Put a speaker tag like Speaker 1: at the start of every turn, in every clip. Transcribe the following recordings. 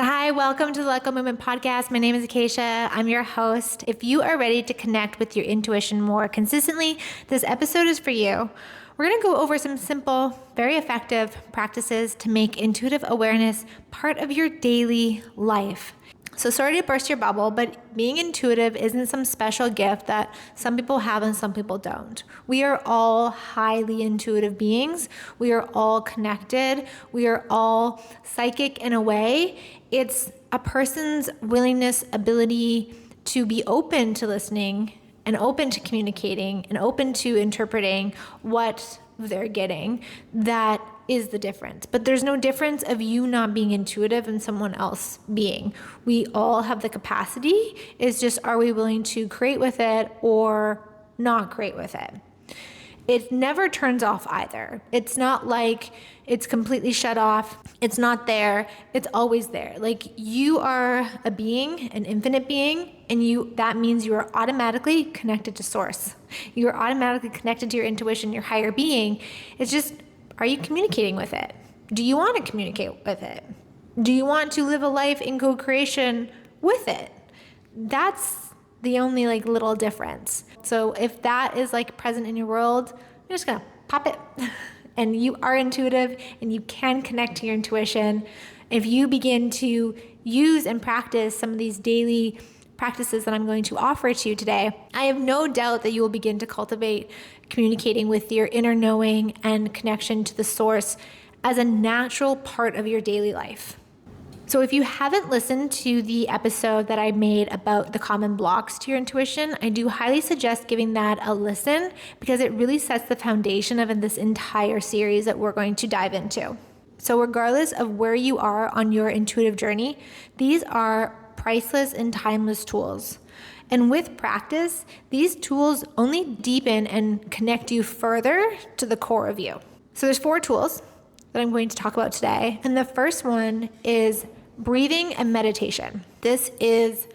Speaker 1: So hi, welcome to the Let Go Movement podcast. My name is Akeisha. I'm your host. If you are ready to connect with your intuition more consistently, this episode is for you. We're going to go over some simple, very effective practices to make intuitive awareness part of your daily life. So sorry to burst your bubble, but being intuitive isn't some special gift that some people have and some people don't. We are all highly intuitive beings. We are all connected. We are all psychic in a way. It's a person's willingness, ability to be open to listening and open to communicating and open to interpreting what they're getting that is the difference. But there's no difference of you not being intuitive and someone else being. We all have the capacity. It's just, are we willing to create with it or not create with it? It never turns off either. It's not like it's completely shut off. It's not there. It's always there. Like, you are a being, an infinite being, and that means you are automatically connected to source. You're automatically connected to your intuition, your higher being. It's just, are you communicating with it? Do you want to communicate with it? Do you want to live a life in co-creation with it? That's the only little difference. So if that is present in your world, you're just gonna pop it. And you are intuitive and you can connect to your intuition. If you begin to use and practice some of these daily practices that I'm going to offer to you today, I have no doubt that you will begin to cultivate communicating with your inner knowing and connection to the source as a natural part of your daily life. So if you haven't listened to the episode that I made about the common blocks to your intuition, I do highly suggest giving that a listen because it really sets the foundation of this entire series that we're going to dive into. So regardless of where you are on your intuitive journey, these are priceless and timeless tools. And with practice, these tools only deepen and connect you further to the core of you. So there's 4 tools that I'm going to talk about today. And the first one is breathing and meditation. This is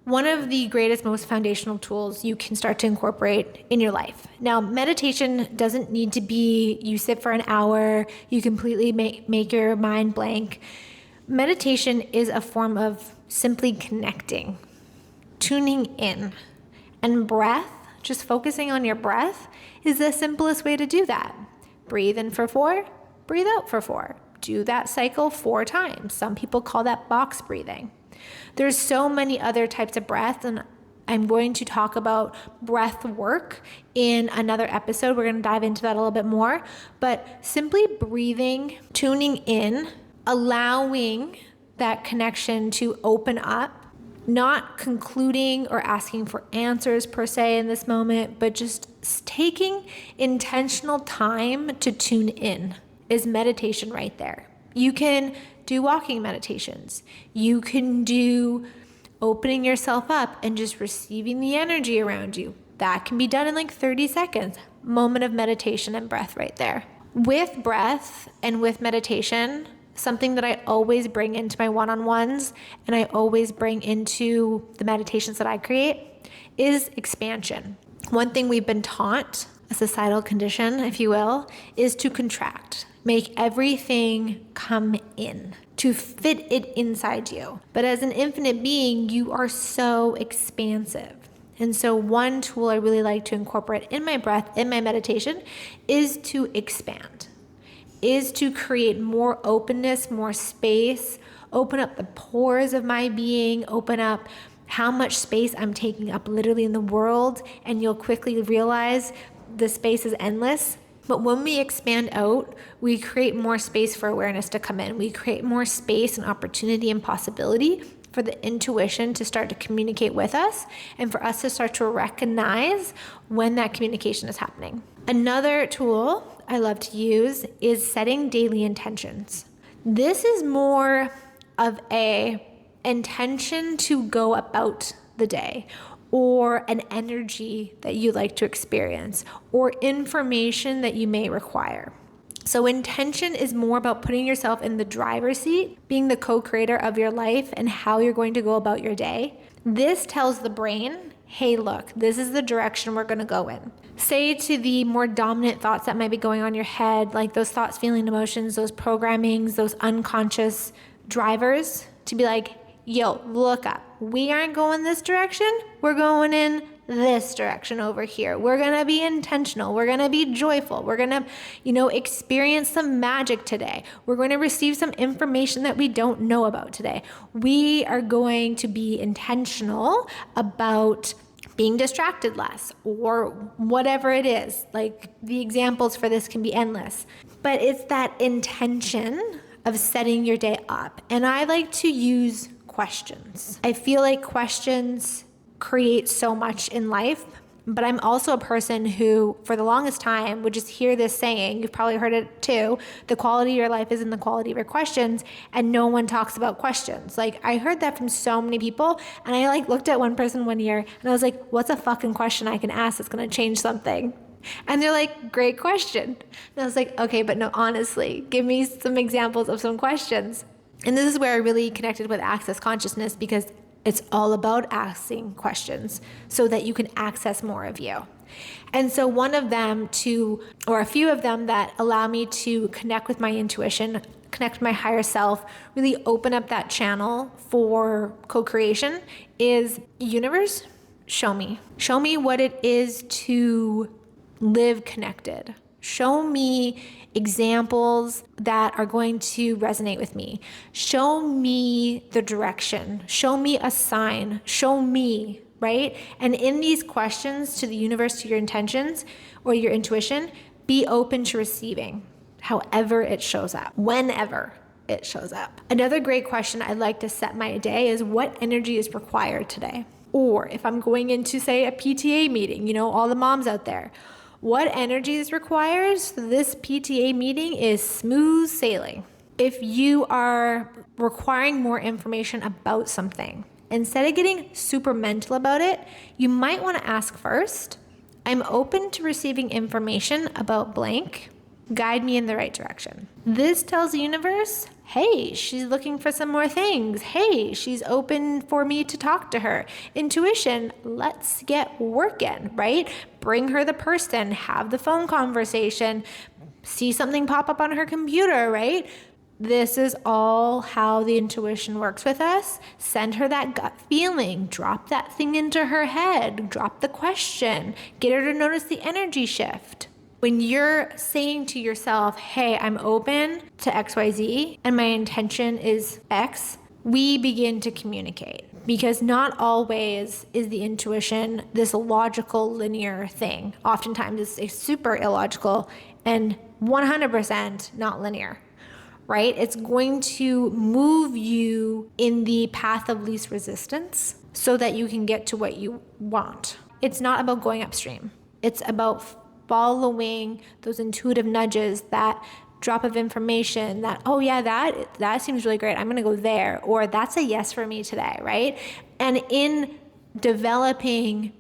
Speaker 1: one of the greatest, most foundational tools you can start to incorporate in your life. Now, meditation doesn't need to be you sit for an hour, you completely make your mind blank. Meditation is a form of simply connecting, tuning in, and breath, just focusing on your breath, is the simplest way to do that. Breathe in for 4, breathe out for 4. Do that cycle 4 times. Some people call that box breathing. There's so many other types of breath, and I'm going to talk about breath work in another episode. We're going to dive into that a little bit more, but simply breathing, tuning in, allowing that connection to open up, not concluding or asking for answers per se in this moment, but just taking intentional time to tune in is meditation right there. You can do walking meditations. You can do opening yourself up and just receiving the energy around you. That can be done in 30 seconds. Moment of meditation and breath right there. With breath and with meditation, something that I always bring into my one-on-ones and I always bring into the meditations that I create is expansion. One thing we've been taught, a societal condition, if you will, is to contract. Make everything come in, to fit it inside you. But as an infinite being, you are so expansive. And so one tool I really like to incorporate in my breath, in my meditation, is to expand, is to create more openness, more space, open up the pores of my being, open up how much space I'm taking up literally in the world, and you'll quickly realize the space is endless. But when we expand out, we create more space for awareness to come in. We create more space and opportunity and possibility for the intuition to start to communicate with us and for us to start to recognize when that communication is happening. Another tool I love to use is setting daily intentions. This is more of a intention to go about the day, or an energy that you like to experience, or information that you may require. So intention is more about putting yourself in the driver's seat, being the co-creator of your life and how you're going to go about your day. This tells the brain, hey, look, this is the direction we're going to go in. Say to the more dominant thoughts that might be going on in your head, like those thoughts, feeling, emotions, those programmings, those unconscious drivers to be like, yo, look up. We aren't going this direction. We're going in this direction over here. We're going to be intentional. We're going to be joyful. We're going to, experience some magic today. We're going to receive some information that we don't know about today. We are going to be intentional about being distracted less, or whatever it is. Like, the examples for this can be endless, but it's that intention of setting your day up. And I like to use questions. I feel like questions create so much in life, but I'm also a person who, for the longest time, would just hear this saying, you've probably heard it too, the quality of your life is in the quality of your questions, and no one talks about questions. Like, I heard that from so many people, and I looked at one person one year, and I was like, what's a fucking question I can ask that's gonna change something? And they're like, great question. And I was like, okay, but no, honestly, give me some examples of some questions. And this is where I really connected with Access Consciousness, because it's all about asking questions so that you can access more of you. And so one of them or a few of them that allow me to connect with my intuition, connect with my higher self, really open up that channel for co-creation is, universe, show me. Show me what it is to live connected. Show me examples that are going to resonate with me. Show me the direction. Show me a sign. Show me, right? And in these questions to the universe, to your intentions or your intuition, be open to receiving however it shows up, whenever it shows up. Another great question I'd like to set my day is, what energy is required today? Or if I'm going into, say, a PTA meeting, all the moms out there, what energy is required so this PTA meeting is smooth sailing? If you are requiring more information about something, instead of getting super mental about it, you might want to ask first, I'm open to receiving information about blank. Guide me in the right direction. This tells the universe, hey, she's looking for some more things. Hey, she's open for me to talk to her. Intuition, let's get working, right? Bring her the person, have the phone conversation, see something pop up on her computer, right? This is all how the intuition works with us. Send her that gut feeling, drop that thing into her head, drop the question, get her to notice the energy shift. When you're saying to yourself, hey, I'm open to XYZ and my intention is X, we begin to communicate, because not always is the intuition this logical, linear thing. Oftentimes it's a super illogical and 100% not linear, right? It's going to move you in the path of least resistance so that you can get to what you want. It's not about going upstream. It's about following those intuitive nudges, that drop of information that, oh yeah, that seems really great. I'm going to go there. Or that's a yes for me today, right? And in developing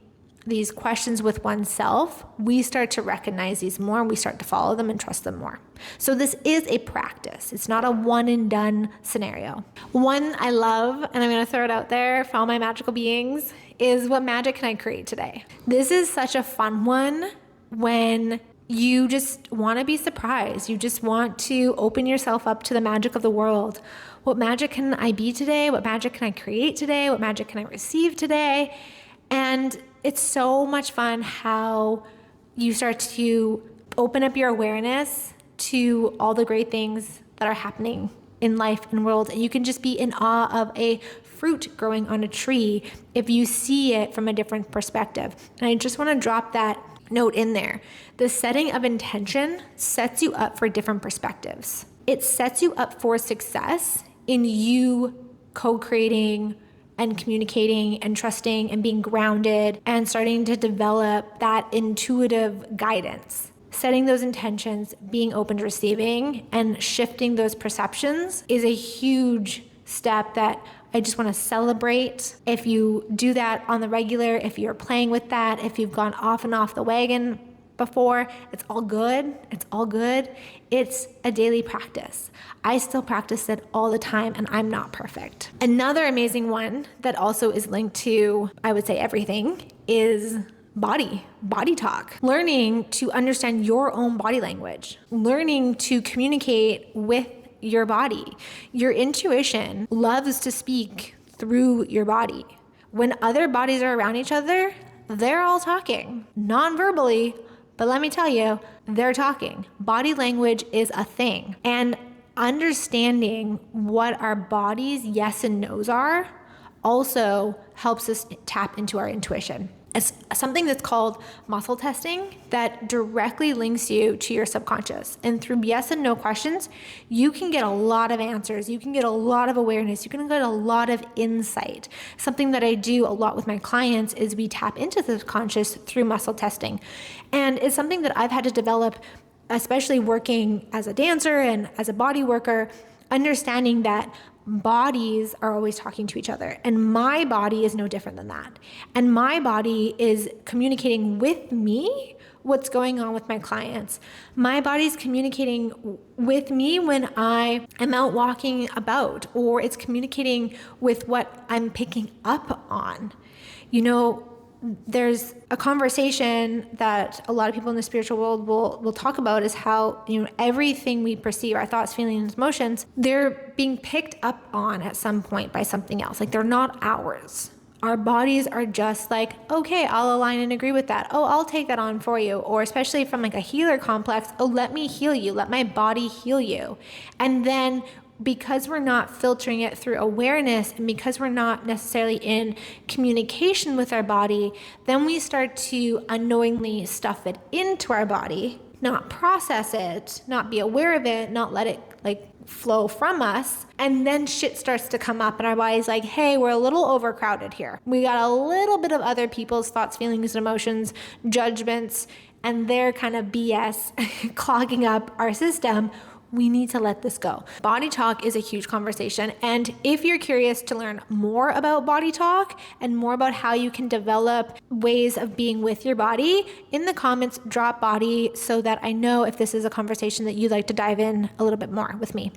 Speaker 1: these questions with oneself, we start to recognize these more, and we start to follow them and trust them more. So this is a practice. It's not a one and done scenario. One I love, and I'm going to throw it out there for all my magical beings, is, what magic can I create today? This is such a fun one. When you just want to be surprised, you just want to open yourself up to the magic of the world. What magic can I be today? What magic can I create today? What magic can I receive today? And it's so much fun how you start to open up your awareness to all the great things that are happening in life and world. And you can just be in awe of a fruit growing on a tree if you see it from a different perspective. And I just want to drop that note in there. The setting of intention sets you up for different perspectives. It sets you up for success in you co-creating and communicating and trusting and being grounded and starting to develop that intuitive guidance. Setting those intentions, being open to receiving, and shifting those perceptions is a huge step that I just want to celebrate. If you do that on the regular, if you're playing with that, if you've gone off and off the wagon before, it's all good. It's all good. It's a daily practice. I still practice it all the time, and I'm not perfect. Another amazing one that also is linked to, I would say, everything is body talk. Learning to understand your own body language. Learning to communicate with your body. Your intuition loves to speak through your body. When other bodies are around each other, they're all talking non-verbally, but let me tell you, they're talking. Body language is a thing. And understanding what our body's yes and no's are also helps us tap into our intuition. It's something that's called muscle testing that directly links you to your subconscious. And through yes and no questions, you can get a lot of answers. You can get a lot of awareness. You can get a lot of insight. Something that I do a lot with my clients is we tap into the subconscious through muscle testing. And it's something that I've had to develop, especially working as a dancer and as a body worker, understanding that bodies are always talking to each other, and my body is no different than that. And my body is communicating with me what's going on with my clients. My body's communicating with me when I am out walking about, or it's communicating with what I'm picking up on. You know, there's a conversation that a lot of people in the spiritual world will talk about is how, you know, everything we perceive, our thoughts, feelings, emotions, they're being picked up on at some point by something else. Like, they're not ours. Our bodies are just like, okay, I'll align and agree with that. Oh, I'll take that on for you. Or especially from like a healer complex, oh, let me heal you. Let my body heal you. And then because we're not filtering it through awareness, and because we're not necessarily in communication with our body, then we start to unknowingly stuff it into our body, not process it, not be aware of it, not let it like flow from us. And then shit starts to come up and our body's like, hey, we're a little overcrowded here. We got a little bit of other people's thoughts, feelings, and emotions, judgments, and their kind of BS clogging up our system. We need to let this go. Body talk is a huge conversation. And if you're curious to learn more about body talk and more about how you can develop ways of being with your body, in the comments, drop body so that I know if this is a conversation that you'd like to dive in a little bit more with me.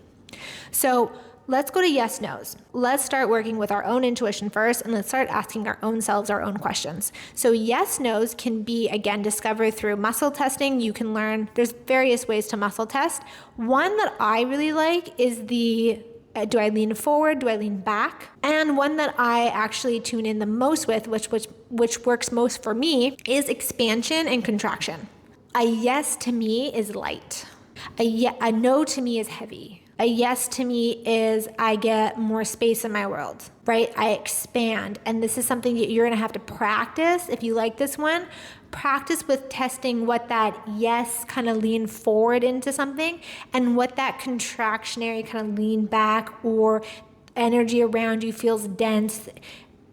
Speaker 1: So let's go to yes, no's. Let's start working with our own intuition first, and let's start asking our own selves our own questions. So yes, no's can be, again, discovered through muscle testing. You can learn, there's various ways to muscle test. One that I really like is the do I lean forward? Do I lean back? And one that I actually tune in the most with, which works most for me, is expansion and contraction. A yes to me is light. A no to me is heavy. A yes to me is I get more space in my world, right? I expand. And this is something that you're going to have to practice. If you like this one, practice with testing what that yes kind of lean forward into something and what that contractionary kind of lean back or energy around you feels dense.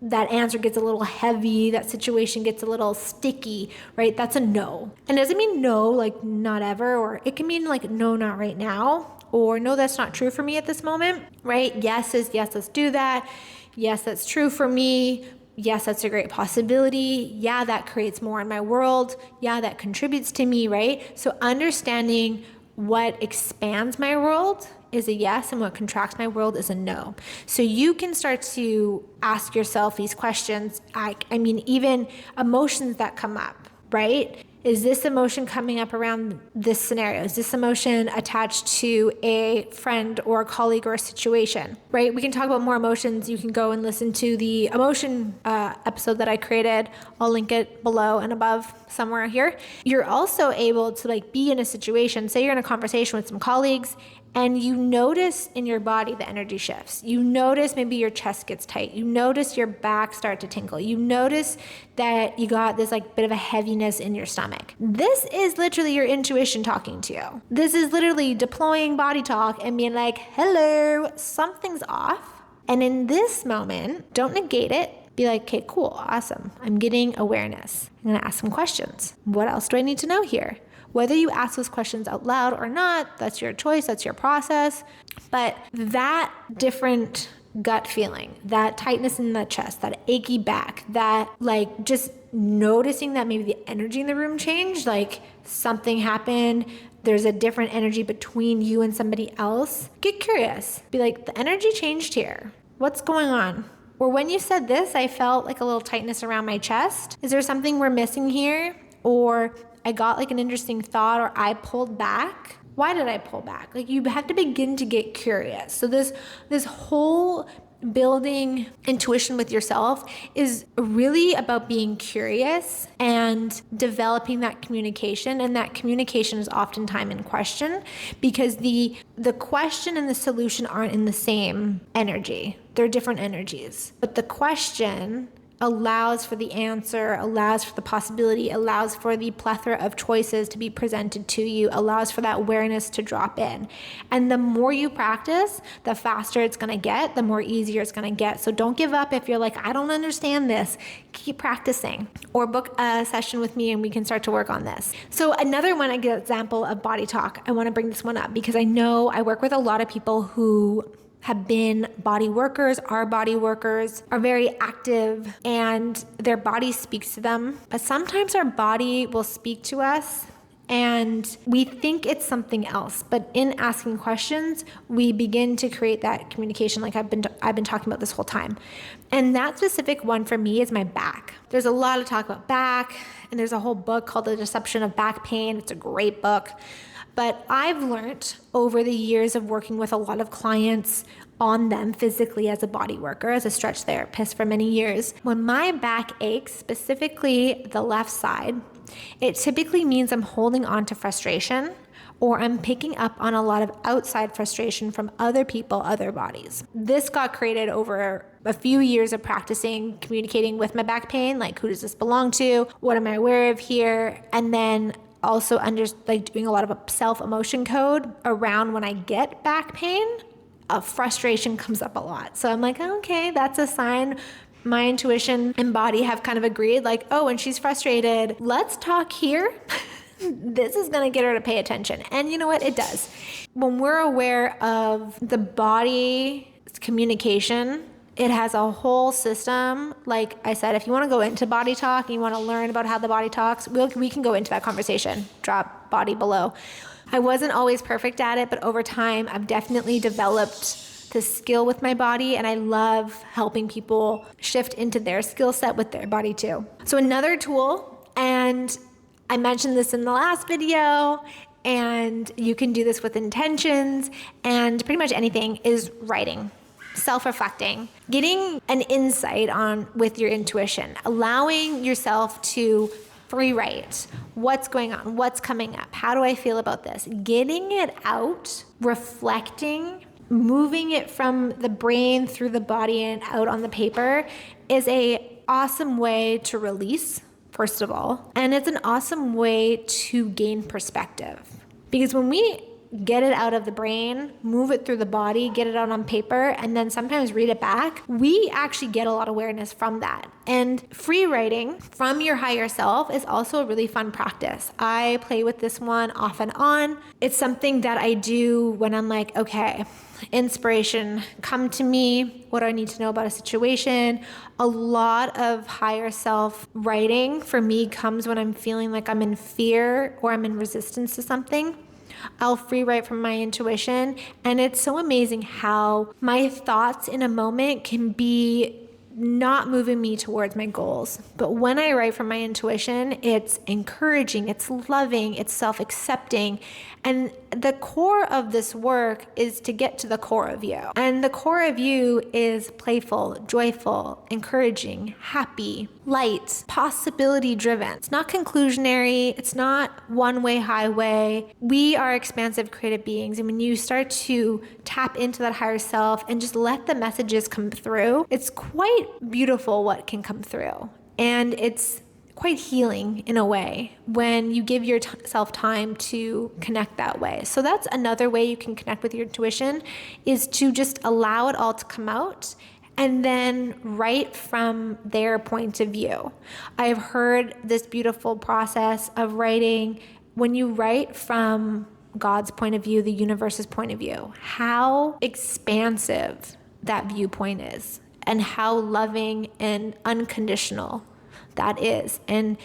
Speaker 1: That answer gets a little heavy, that situation gets a little sticky, right? That's a no. And it doesn't mean no, like not ever, or it can mean like no, not right now. Or no, that's not true for me at this moment, right? Yes is yes, let's do that. Yes, that's true for me. Yes, that's a great possibility. Yeah, that creates more in my world. Yeah, that contributes to me, right? So understanding what expands my world is a yes and what contracts my world is a no. So you can start to ask yourself these questions. I mean, even emotions that come up, right? Is this emotion coming up around this scenario? Is this emotion attached to a friend or a colleague or a situation, right? We can talk about more emotions. You can go and listen to the emotion episode that I created. I'll link it below and above somewhere here. You're also able to like be in a situation, say you're in a conversation with some colleagues and you notice in your body the energy shifts. You notice maybe your chest gets tight. You notice your back start to tingle. You notice that you got this like bit of a heaviness in your stomach. This is literally your intuition talking to you. This is literally deploying body talk and being like, hello, something's off. And in this moment, don't negate it. Be like, okay, cool, awesome. I'm getting awareness. I'm gonna ask some questions. What else do I need to know here? Whether you ask those questions out loud or not, that's your choice, that's your process. But that different gut feeling, that tightness in the chest, that achy back, that like just noticing that maybe the energy in the room changed, like something happened, there's a different energy between you and somebody else. Get curious. Be like, the energy changed here. What's going on? Or when you said this, I felt like a little tightness around my chest. Is there something we're missing here? Or I got like an interesting thought, or I pulled back. Why did I pull back? Like, you have to begin to get curious. So this whole building intuition with yourself is really about being curious and developing that communication. And that communication is oftentimes in question, because the question and the solution aren't in the same energy. They're different energies. But the question allows for the answer, allows for the possibility, allows for the plethora of choices to be presented to you, allows for that awareness to drop in. And the more you practice, the faster it's going to get, the more easier it's going to get. So don't give up if you're like, I don't understand this. Keep practicing, or book a session with me and we can start to work on this. So another one, a good example of body talk, I want to bring this one up because I know I work with a lot of people who have been body workers, are very active, and their body speaks to them. But sometimes our body will speak to us and we think it's something else. But in asking questions, we begin to create that communication like I've been talking about this whole time. And that specific one for me is my back. There's a lot of talk about back, and there's a whole book called The Deception of Back Pain. It's a great book. But I've learned over the years of working with a lot of clients on them physically as a body worker, as a stretch therapist for many years, when my back aches, specifically the left side, it typically means I'm holding on to frustration, or I'm picking up on a lot of outside frustration from other people, other bodies. This got created over a few years of practicing communicating with my back pain, like, who does this belong to? What am I aware of here? And then also doing a lot of self-emotion code around when I get back pain, frustration comes up a lot. So I'm like, okay, that's a sign. My intuition and body have kind of agreed, like, oh, when she's frustrated, let's talk here. This is going to get her to pay attention. And you know what? It does. When we're aware of the body's communication, it has a whole system. Like I said, if you want to go into body talk and you want to learn about how the body talks, we can go into that conversation. Drop body below. I wasn't always perfect at it, but over time, I've definitely developed the skill with my body, and I love helping people shift into their skill set with their body too. So another tool, and I mentioned this in the last video, and you can do this with intentions and pretty much anything, is writing. Self-reflecting, getting an insight on with your intuition, allowing yourself to free write what's going on, what's coming up, how do I feel about this, getting it out, reflecting, moving it from the brain through the body and out on the paper is a awesome way to release, first of all, and it's an awesome way to gain perspective, because when we get it out of the brain, move it through the body, get it out on paper, and then sometimes read it back, we actually get a lot of awareness from that. And free writing from your higher self is also a really fun practice. I play with this one off and on. It's something that I do when I'm like, okay, inspiration, come to me. What do I need to know about a situation? A lot of higher self writing for me comes when I'm feeling like I'm in fear or I'm in resistance to something. I'll free write from my intuition, and it's so amazing how my thoughts in a moment can be not moving me towards my goals. But when I write from my intuition, it's encouraging, it's loving, it's self-accepting. And the core of this work is to get to the core of you. And the core of you is playful, joyful, encouraging, happy, light, possibility driven. It's not conclusionary. It's not one way highway. We are expansive creative beings. And when you start to tap into that higher self and just let the messages come through, it's quite beautiful what can come through. And it's quite healing in a way when you give yourself time to connect that way. So that's another way you can connect with your intuition, is to just allow it all to come out and then write from their point of view. I've heard this beautiful process of writing when you write from God's point of view, the universe's point of view, how expansive that viewpoint is and how loving and unconditional that is. And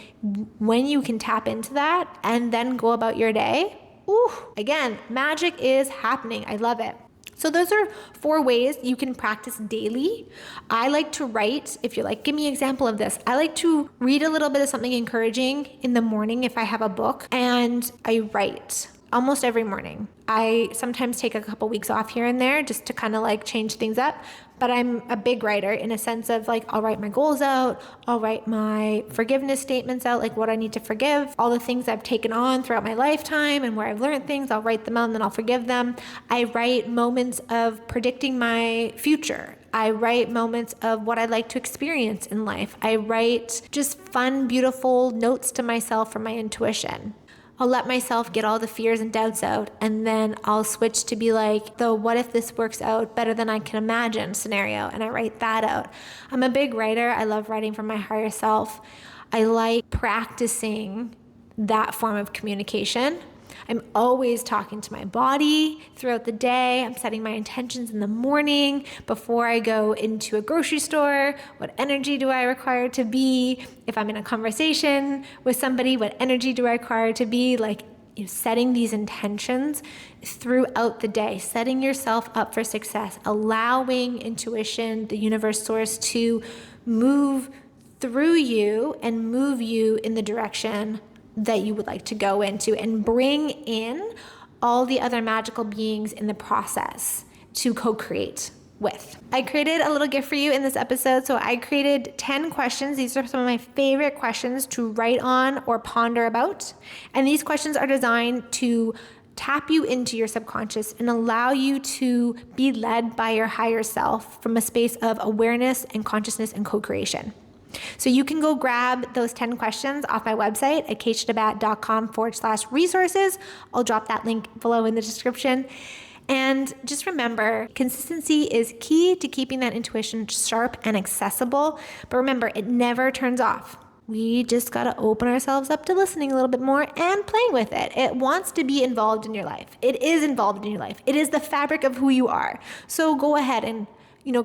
Speaker 1: when you can tap into that and then go about your day, again, magic is happening. I love it. So those are 4 ways you can practice daily. I like to write. If you're like, give me an example of this. I like to read a little bit of something encouraging in the morning if I have a book, and I write. almost every morning. I sometimes take a couple weeks off here and there just to kind of like change things up. But I'm a big writer in a sense of like, I'll write my goals out. I'll write my forgiveness statements out, like what I need to forgive, all the things I've taken on throughout my lifetime and where I've learned things. I'll write them out and then I'll forgive them. I write moments of predicting my future. I write moments of what I'd like to experience in life. I write just fun, beautiful notes to myself from my intuition. I'll let myself get all the fears and doubts out, and then I'll switch to be like, the what if this works out better than I can imagine scenario, and I write that out. I'm a big writer. I love writing from my higher self. I like practicing that form of communication. I'm always talking to my body throughout the day. I'm setting my intentions in the morning before I go into a grocery store. What energy do I require to be? If I'm in a conversation with somebody, what energy do I require to be? Like, setting these intentions throughout the day, setting yourself up for success, allowing intuition, the universe source, to move through you and move you in the direction that you would like to go into, and bring in all the other magical beings in the process to co-create with. I created a little gift for you in this episode. So I created 10 questions. These are some of my favorite questions to write on or ponder about. And these questions are designed to tap you into your subconscious and allow you to be led by your higher self from a space of awareness and consciousness and co-creation. So you can go grab those 10 questions off my website, akeishadebat.com/resources. I'll drop that link below in the description. And just remember, consistency is key to keeping that intuition sharp and accessible. But remember, it never turns off. We just got to open ourselves up to listening a little bit more and playing with it. It wants to be involved in your life. It is involved in your life. It is the fabric of who you are. So go ahead and,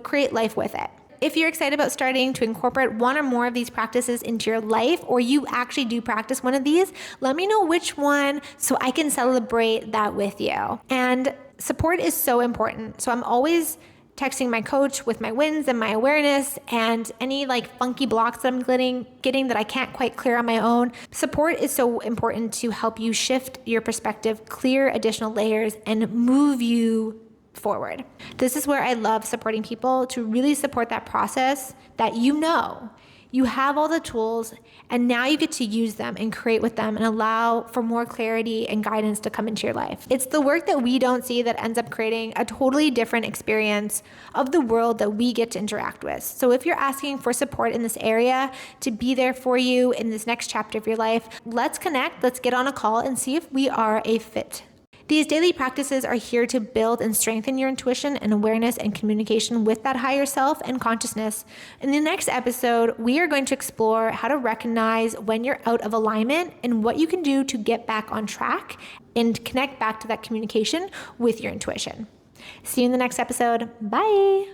Speaker 1: create life with it. If you're excited about starting to incorporate one or more of these practices into your life, or you actually do practice one of these, let me know which one so I can celebrate that with you. And support is so important. So I'm always texting my coach with my wins and my awareness and any funky blocks that I'm getting that I can't quite clear on my own. Support is so important to help you shift your perspective, clear additional layers, and move you forward. This is where I love supporting people, to really support that process that you have all the tools and now you get to use them and create with them and allow for more clarity and guidance to come into your life. It's the work that we don't see that ends up creating a totally different experience of the world that we get to interact with. So if you're asking for support in this area, to be there for you in this next chapter of your life, let's connect, let's get on a call and see if we are a fit. These daily practices are here to build and strengthen your intuition and awareness and communication with that higher self and consciousness. In the next episode, we are going to explore how to recognize when you're out of alignment and what you can do to get back on track and connect back to that communication with your intuition. See you in the next episode. Bye.